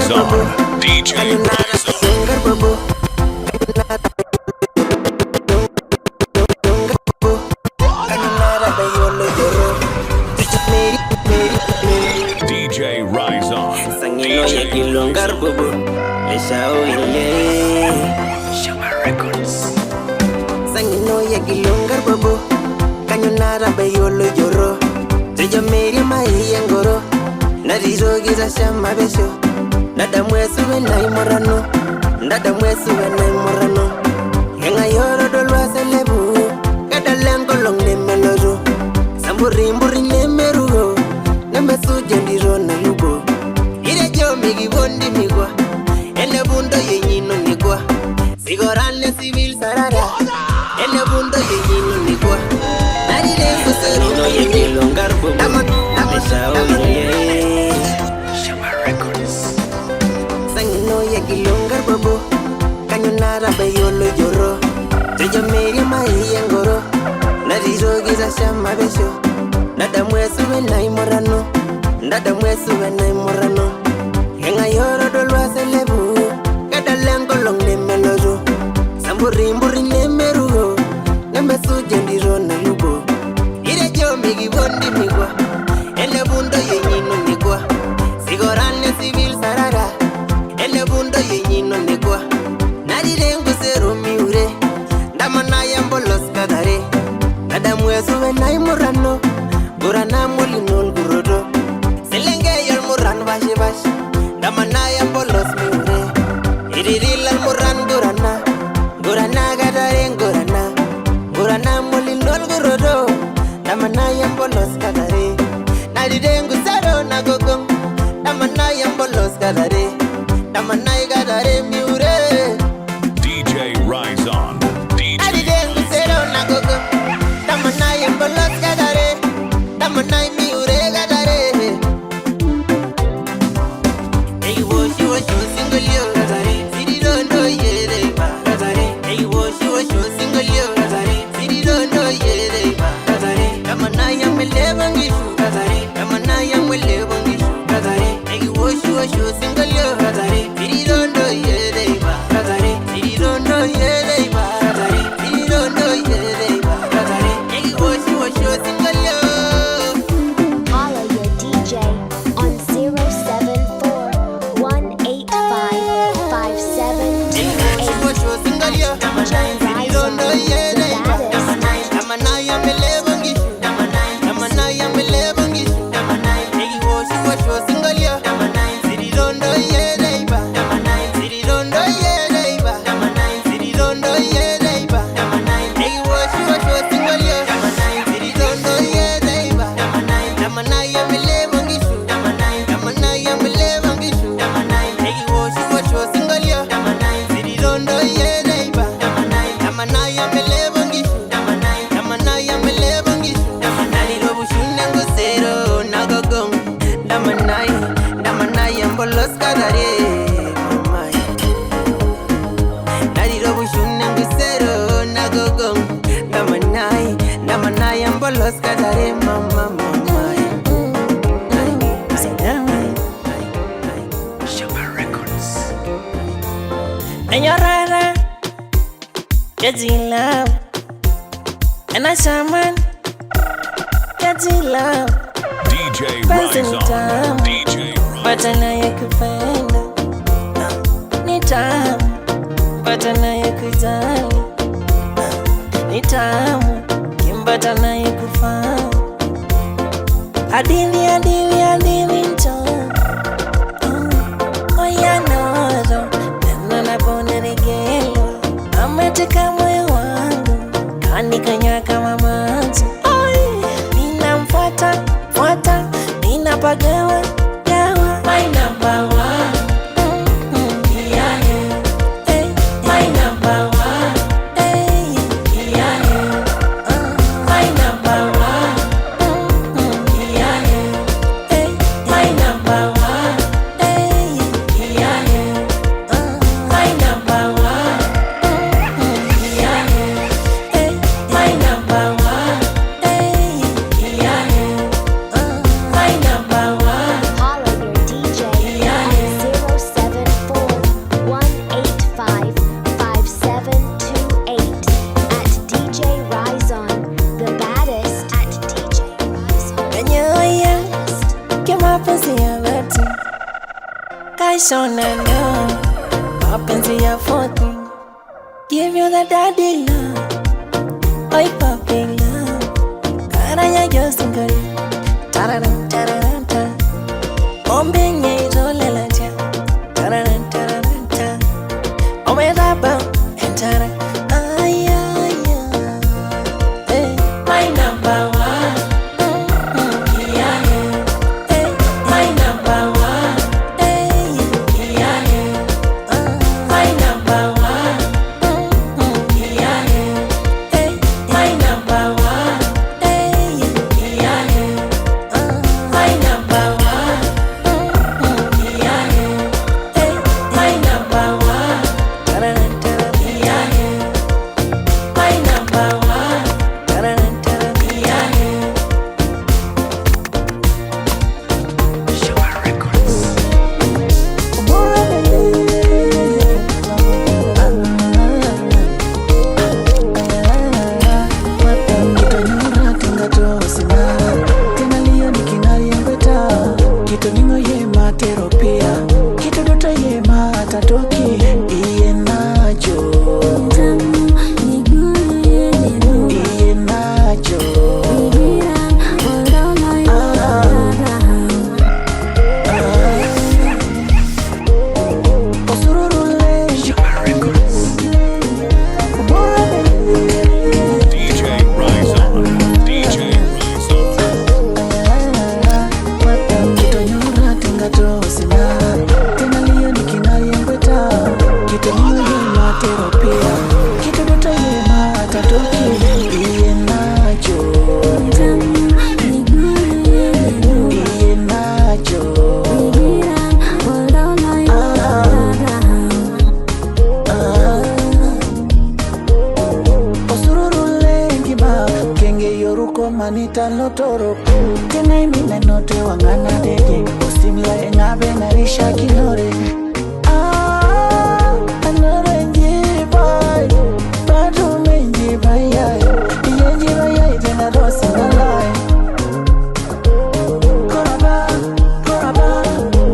Raizon, DJ Raizon. DJ Raizon, DJ Sangino yagilongar bobo, kanyonara bayolo yoro. Teja meri mai yengoro, narizo giza shama besho. Nada mwesu wenai morano, nada mwesu wenai morano. Henga yoro dolwa selebu, kada lengo long ne meloro. Samburi ne merugo, nemesu jendiro na lugo. Ire jo migi bondi migwa, ene bundo yenyino nigwa. Sigorane civil sarara, ene bundo yenyino nigwa. Nari dengo seruno yegilongar bobo, amesha oye. Sangino yegilongar bobo, kanyonara bayolo yoro. Teja meri mai yengoro, narizo giza shama besho. Nada mwesu wenai morano, nada mwesu wenai morano. Henga yoro dolwa selebu, kada lengo long ne meloro. Samburi ne merugo, nemesu jendiro na lugo. Ire jo migi bondi migwa, ene bundo yenyino nigwa. Sigorane civil sarara, ene bundo yenyino nigwa. Nari dengu seru miure, ndamana yambolos kadare. Nada mwesu wenai morano, burana molinol gurodo. Selenge yol muran bashi bashi, ndamana yambolos miure. Iriril muran Gurana gadare Gurana molinol gurodo. Ndamana yambolos kadare. Nari dengu sero na gogong, ndamana yambolos kadare. Ndamana gadare miure. DJ Raizon, Nari DJ dengu sero na gogong, ndamana yambolos kadare. Ndamana miure gadare. Hey wo single yo gadare. Siri dondo yere ba gadare. Hey wo single yo gadare. Siri dondo yere ba gadare. Ndamana yamele bangishu gadare. Ndamana yamele bangishu gadare. Hey wo single yo gadare. Siri dondo yere ba gadare. Siri dondo yere ba gadare. Siri dondo yere ba gadare. Hey wo single yo. Follow your DJ on 0741857788. And you're right, getting love. And I shaman, getting love. DJ Passing Raizon, time. DJ But I know you could find need time. But I know you could die. Need time. But I know you could find. I didn't time. Oh, yeah, no. Then I found it again. I'm at the camera one. Kani kanya kama manzo. Nina mfuata, nina pagawa, gawa. My number one. Yeah, hey. My number one. Hey, yeah, my number one. Yeah, hey. My number one. Hey, yeah, my number one. Yeah, hey. My number one. Hey, yeah, my number one. follow your DJ on mapenzi ya dhati. Kaishona no, mapenzi ya 14. Give you the daddy love, oi papi love. Karanya josingari, tararan tararan ta. Ombenye itole la cha, tararan tararan ta. Omedaba entara, ay ay ay. Hey, my number one. Yeah, hey, my number one. Hey, yeah, my number one. Yeah, hey, my number one. Hey, yeah, my number one. Yeah, hey, my number one. Tararan tararan. Yeah, my number one. Tararan tararan. Yeah. DJ Raizon. DJ Raizon. Manita lotoro tena imina note wangana dege osimla engabe narisha kinore anore njibai bado menjibai yenjibai tena rosi nalai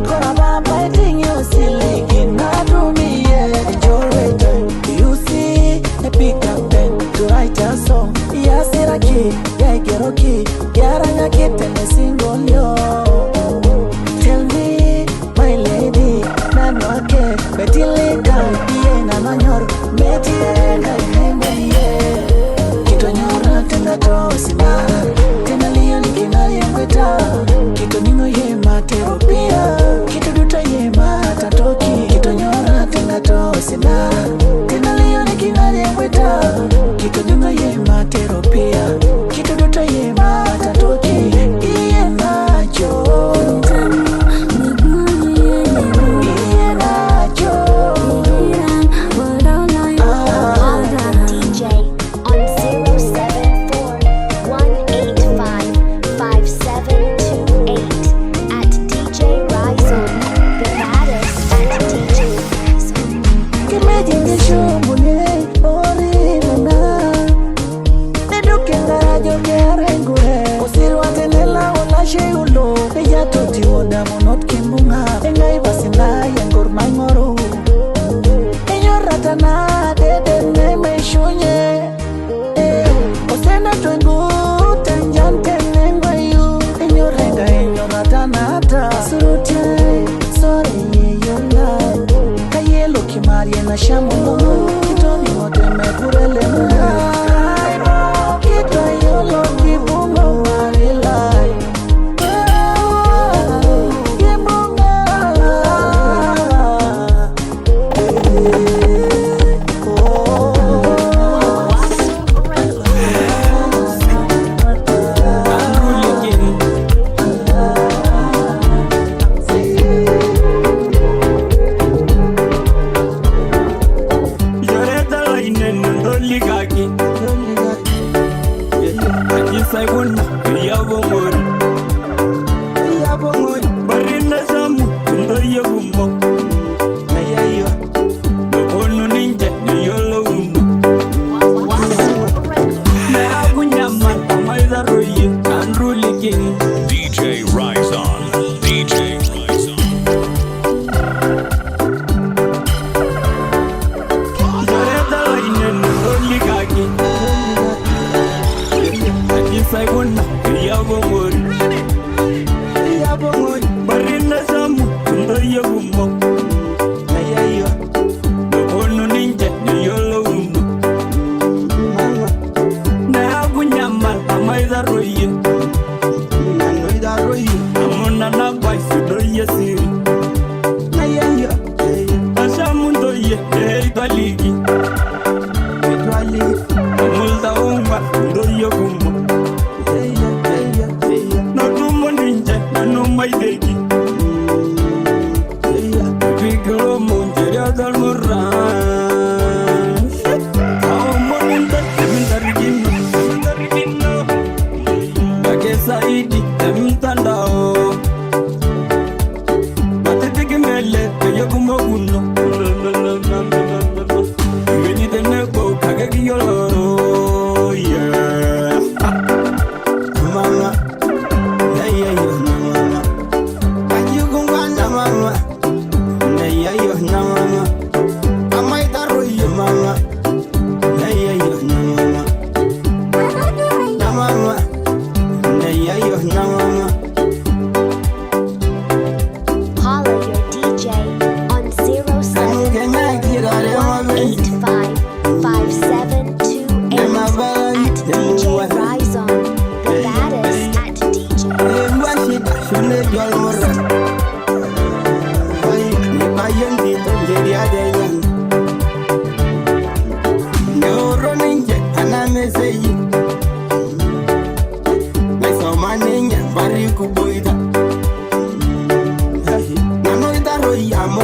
koraba biting you silly natumie jorete you see a pick up pen to write a song yasiraki Geroki, Yaranga Kitene single yo. Tell me, my lady, Nanoke, Betty Leka, Iena Manyor, Betty Leka, Kito Nyora, Tenda Tosina, Tena Leon Kina Yemweta, Kito Nino Yema Teropia, Kito Duta Yema Tatoki, Kito Nyora, Tenda Tosina, Tena Leon Kina Yemweta, Kito Nino Yema Teropia. DJ Raizon. DJ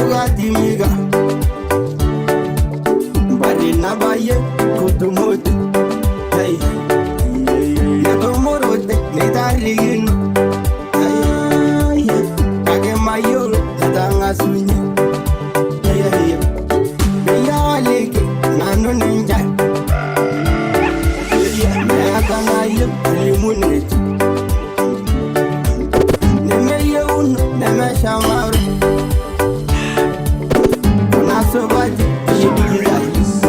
Timiga Bari na baye kutumote Hey Yatomorote Netarigin Hey Kage mayo Natanga sunye Hey Beya aleke Nano ninja Naka nayo Limunete Neme yeunu Neme shamaru Somebody, you do like this.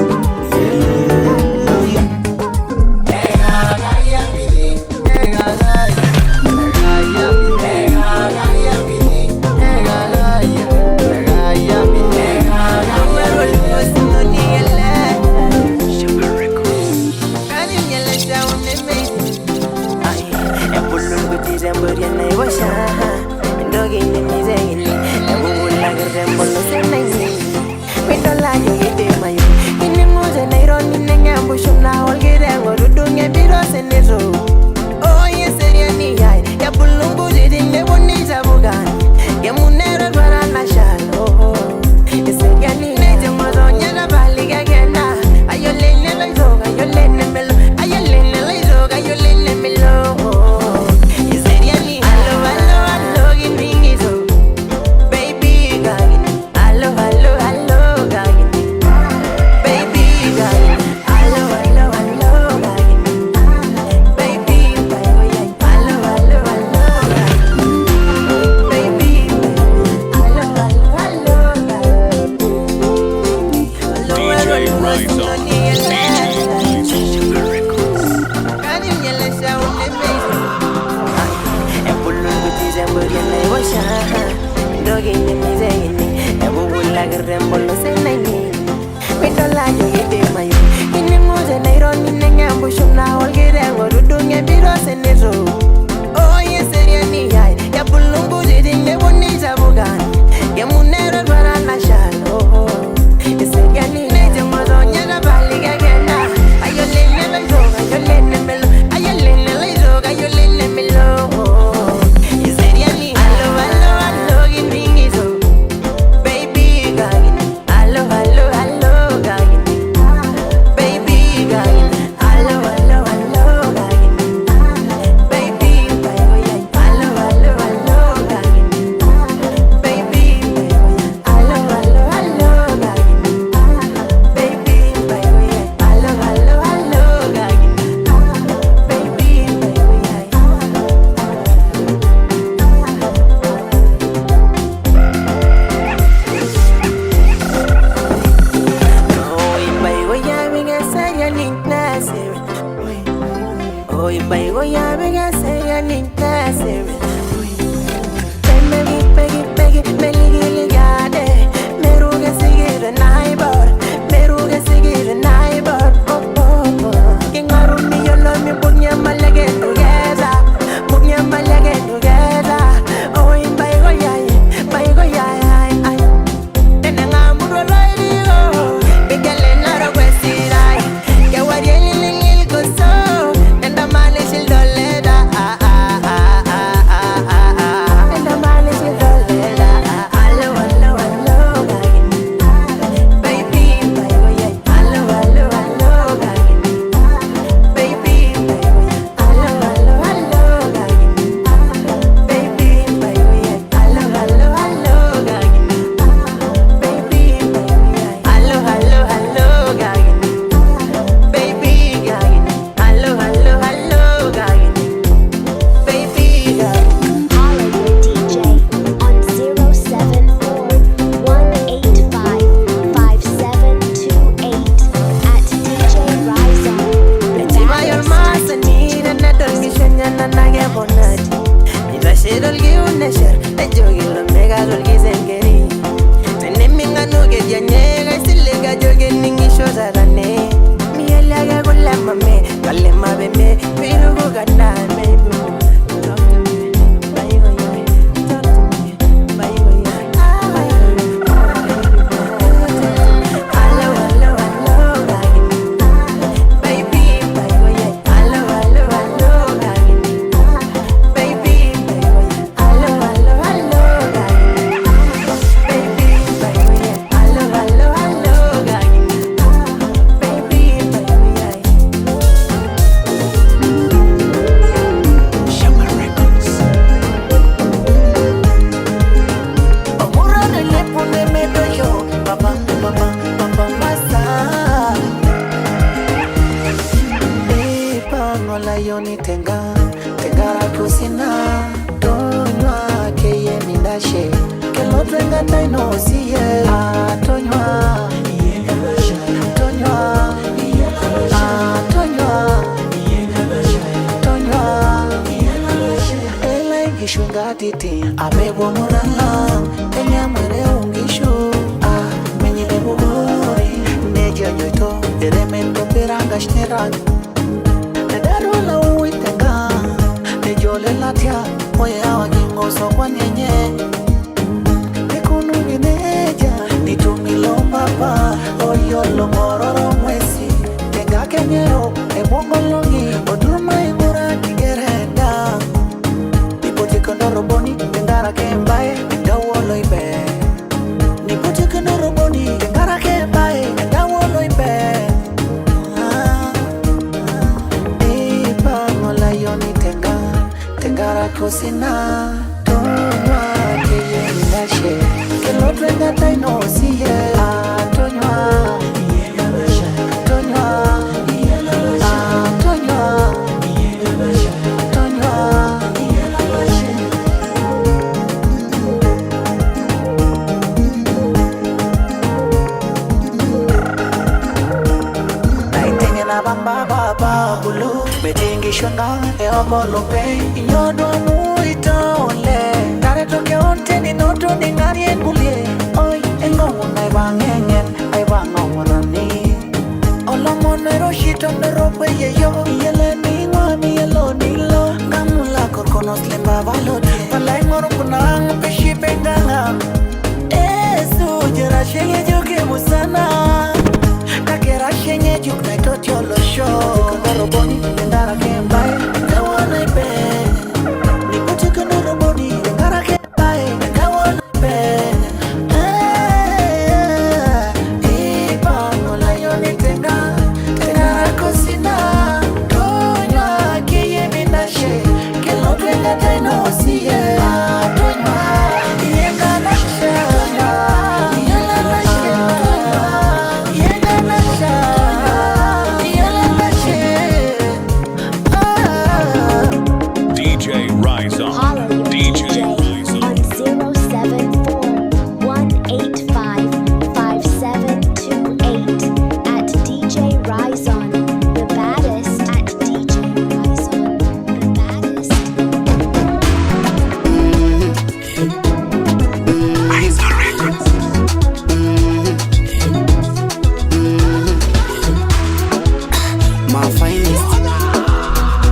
Baby Kelotrenga taino siye Tonywa Tonywa Tonywa Tonywa Ela ingishunga titi Abebo murala Kenya mwere ungishu Menyi bebo gori Neja nyoito Eremendo peranga shnerag Nedarola uitenga Nejole latia Oya wakingo sokwa nyenye Nekunu gineja Nitumilo papa Oyo lomororo mwesi Tenga kenyeo Ebongo longi Odurma imura kigerenda Nipote kondoro boni Tengara kembae Ndawolo ibe Nipote kondoro boni Tengara kembae Ndawolo ibe Ipa ngola yoni tenga Tengara kusina Tonywa keye minashe Kelotrenga taino siye Tonywa Tonywa Tonywa Tonywa Naitengena bamba baba bulu Betingi shunga eogolo pe Inyodo muitole Tare toke onte ni noto ni ngari engulie Oi engongu naibangengen Aibango morani Olomono eroshito nerope yeyo Iyele ni ngwami yelo nilo Ngamula korkonos lemba valot Palai ngoro kunang peshi penganga Esu jera shenge joke musana Kakera shenge juk na itotio lo show Kondoro boni ndara kembae Ndawana ibe Nipote kondoro boni ndara kembae Ndawana ibe Ipa ngola yoni tenga Tengara kusina Tonywa keye minashe Kelotrenga taino siye Tonywa Yenga nashe Yela nashe Yenga nashe Yela nashe DJ Raizon. Holler your DJ DJ on Raizon. 074-185-5728 at DJ Raizon, the baddest at DJ Raizon, the baddest. My finest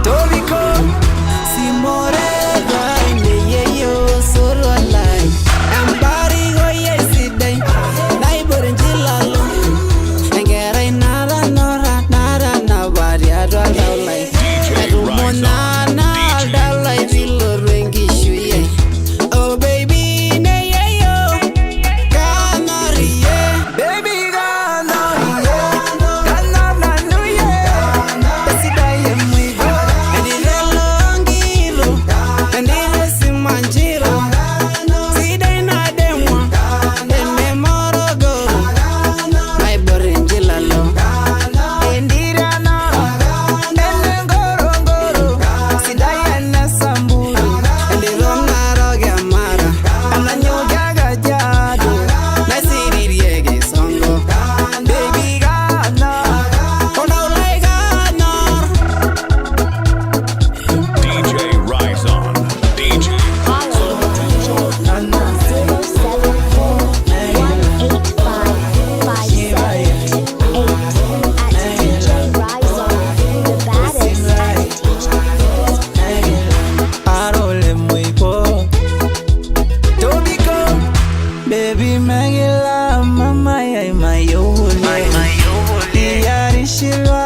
Tobiko Simorega Ineyeyo Solo alive Ambari Goye Sidai Naiborin Jilalo Engera Inara Nora Nara Nabari Adwala Ulai DJ Monana Raizon. Aldala Zilo Rengi Shuye Oh baby Neyeyo Kanoriye Baby Kanoriye Kanananuye Besidaye mwigo Endile longiro Endile simanjiro Sidai na demwa Ene morogoro Naiborin jilalo Endira noro Ene ngorongoro Sidai ene samburu Endiro naroge amara Ananyoga gajado Nasiririege songo Baby Ghana Ona ulai Ghana DJ Raizon. DJ Holler your DJ on 074-185-5728 at DJ Raizon, the baddest at DJ Raizon. Arole mwipo Tobiko Baby Magila Mama ya imayole Iyarishilwa